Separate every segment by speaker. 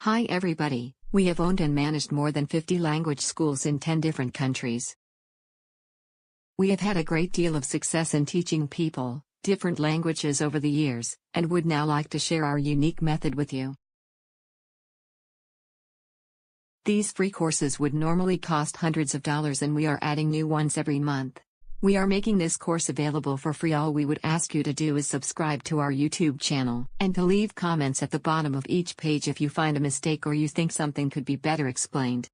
Speaker 1: Hi everybody, we have owned and managed more than 50 language schools in 10 different countries. We have had a great deal of success in teaching people different languages over the years, and would now like to share our unique method with you. These free courses would normally cost hundreds of dollars, and we are adding new ones every month. We are making this course available for free. All we would ask you to do is subscribe to our YouTube channel and to leave comments at the bottom of each page if you find a mistake or you think something could be better explained.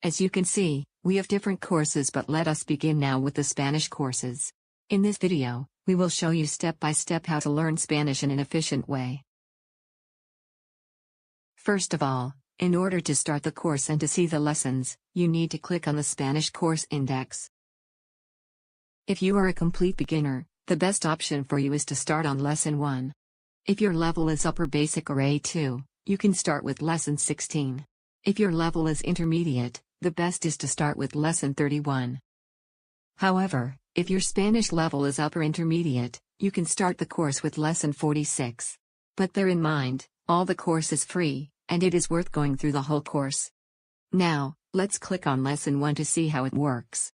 Speaker 1: As you can see, we have different courses, but let us begin now with the Spanish courses. In this video, we will show you step by step how to learn Spanish in an efficient way. First of all, in order to start the course and to see the lessons, you need to click on the Spanish Course Index. If you are a complete beginner, the best option for you is to start on Lesson 1. If your level is Upper Basic or A2, you can start with Lesson 16. If your level is Intermediate, the best is to start with Lesson 31. However, if your Spanish level is Upper Intermediate, you can start the course with Lesson 46. But bear in mind, all the course is free, and it is worth going through the whole course. Now, let's click on Lesson 1 to see how it works.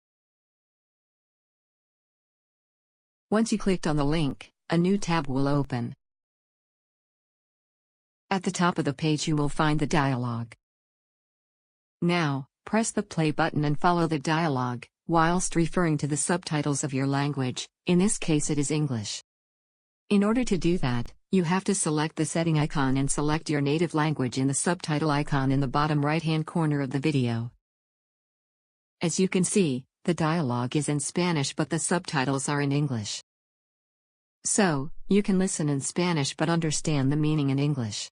Speaker 1: Once you clicked on the link, a new tab will open. At the top of the page you will find the dialogue. Now, press the play button and follow the dialogue, whilst referring to the subtitles of your language, in this case it is English. In order to do that, you have to select the setting icon and select your native language in the subtitle icon in the bottom right-hand corner of the video. As you can see, the dialogue is in Spanish but the subtitles are in English. So, you can listen in Spanish but understand the meaning in English.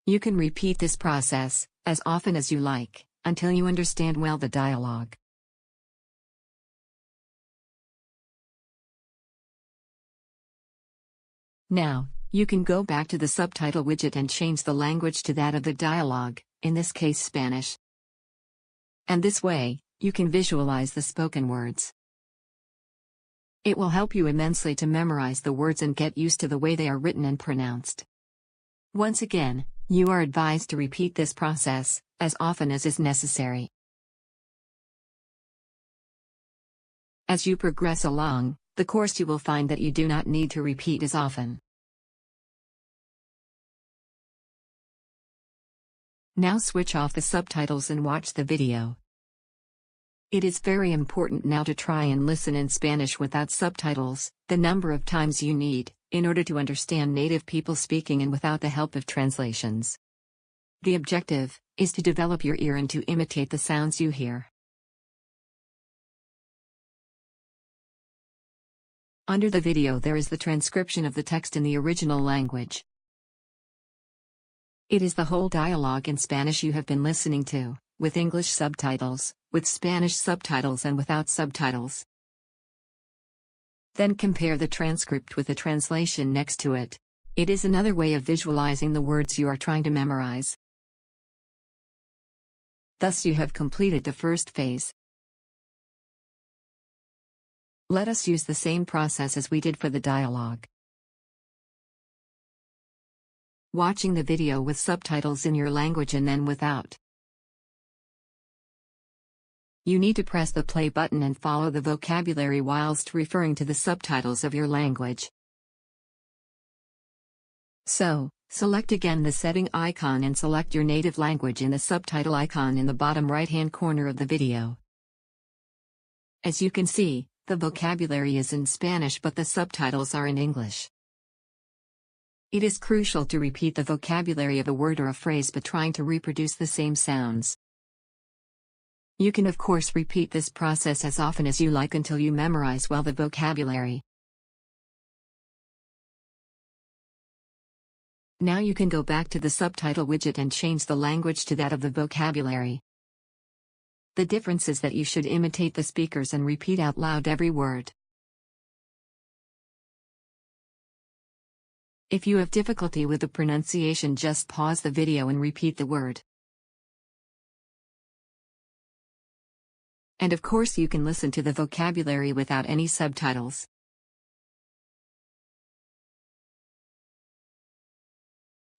Speaker 1: You can repeat this process as often as you like, until you understand well the dialogue. Now, you can go back to the subtitle widget and change the language to that of the dialogue, in this case Spanish. And this way, you can visualize the spoken words. It will help you immensely to memorize the words and get used to the way they are written and pronounced. Once again, you are advised to repeat this process as often as is necessary. As you progress along the course, you will find that you do not need to repeat as often. Now switch off the subtitles and watch the video. It is very important now to try and listen in Spanish without subtitles, the number of times you need, in order to understand native people speaking and without the help of translations. The objective is to develop your ear and to imitate the sounds you hear. Under the video there is the transcription of the text in the original language. It is the whole dialogue in Spanish you have been listening to, with English subtitles, with Spanish subtitles and without subtitles. Then compare the transcript with the translation next to it. It is another way of visualizing the words you are trying to memorize. Thus you have completed the first phase. Let us use the same process as we did for the dialogue. Watching the video with subtitles in your language and then without. You need to press the play button and follow the vocabulary whilst referring to the subtitles of your language. So, select again the setting icon and select your native language in the subtitle icon in the bottom right-hand corner of the video. As you can see, the vocabulary is in Spanish but the subtitles are in English. It is crucial to repeat the vocabulary of a word or a phrase but trying to reproduce the same sounds. You can of course repeat this process as often as you like until you memorize well the vocabulary. Now you can go back to the subtitle widget and change the language to that of the vocabulary. The difference is that you should imitate the speakers and repeat out loud every word. If you have difficulty with the pronunciation, just pause the video and repeat the word. And of course you can listen to the vocabulary without any subtitles.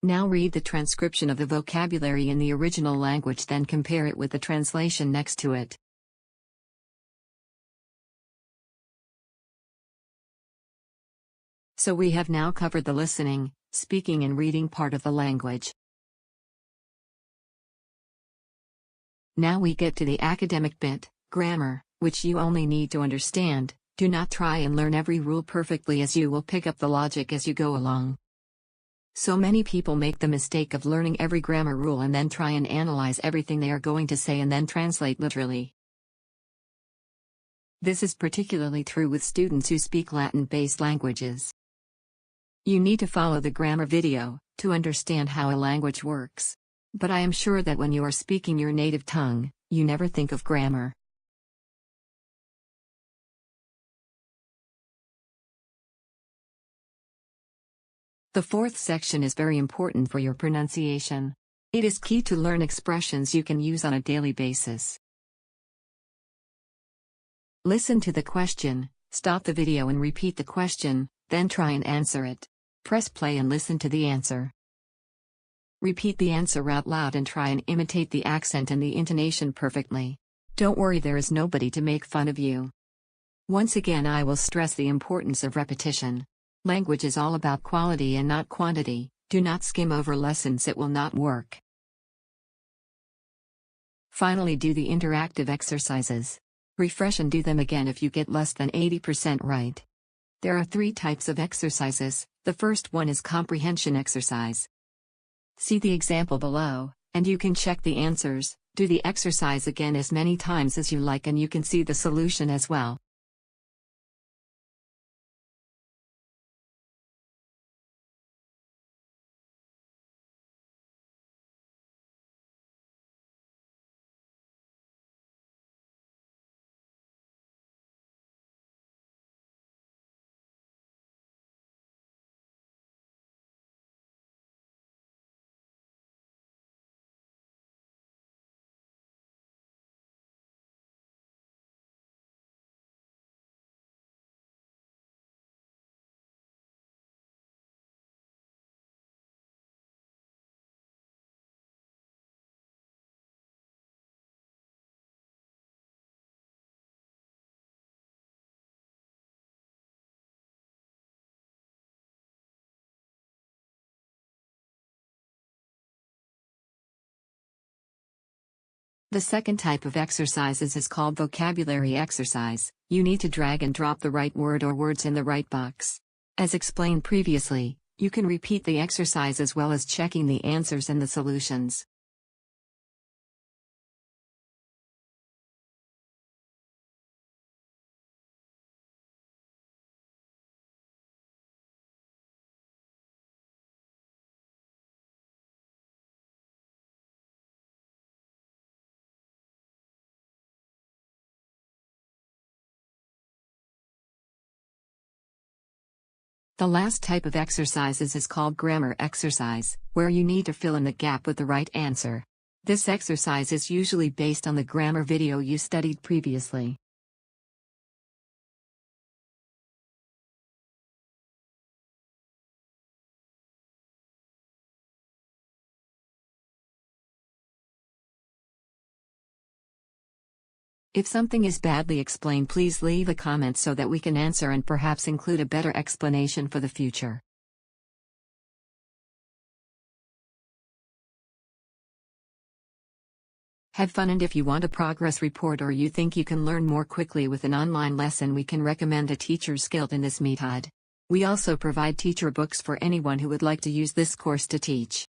Speaker 1: Now read the transcription of the vocabulary in the original language, then compare it with the translation next to it. So we have now covered the listening, speaking and reading part of the language. Now we get to the academic bit, grammar, which you only need to understand. Do not try and learn every rule perfectly, as you will pick up the logic as you go along. So many people make the mistake of learning every grammar rule and then try and analyze everything they are going to say and then translate literally. This is particularly true with students who speak Latin-based languages. You need to follow the grammar video to understand how a language works. But I am sure that when you are speaking your native tongue, you never think of grammar. The fourth section is very important for your pronunciation. It is key to learn expressions you can use on a daily basis. Listen to the question, stop the video and repeat the question, then try and answer it. Press play and listen to the answer. Repeat the answer out loud and try and imitate the accent and the intonation perfectly. Don't worry, there is nobody to make fun of you. Once again, I will stress the importance of repetition. Language is all about quality and not quantity. Do not skim over lessons, it will not work. Finally, do the interactive exercises. Refresh and do them again if you get less than 80% right. There are 3 types of exercises. The first one is comprehension exercise. See the example below, and you can check the answers. Do the exercise again as many times as you like, and you can see the solution as well. The second type of exercises is called vocabulary exercise. You need to drag and drop the right word or words in the right box. As explained previously, you can repeat the exercise as well as checking the answers and the solutions. The last type of exercises is called grammar exercise, where you need to fill in the gap with the right answer. This exercise is usually based on the grammar video you studied previously. If something is badly explained, please leave a comment so that we can answer and perhaps include a better explanation for the future. Have fun, and if you want a progress report or you think you can learn more quickly with an online lesson, we can recommend a teacher skilled in this method. We also provide teacher books for anyone who would like to use this course to teach.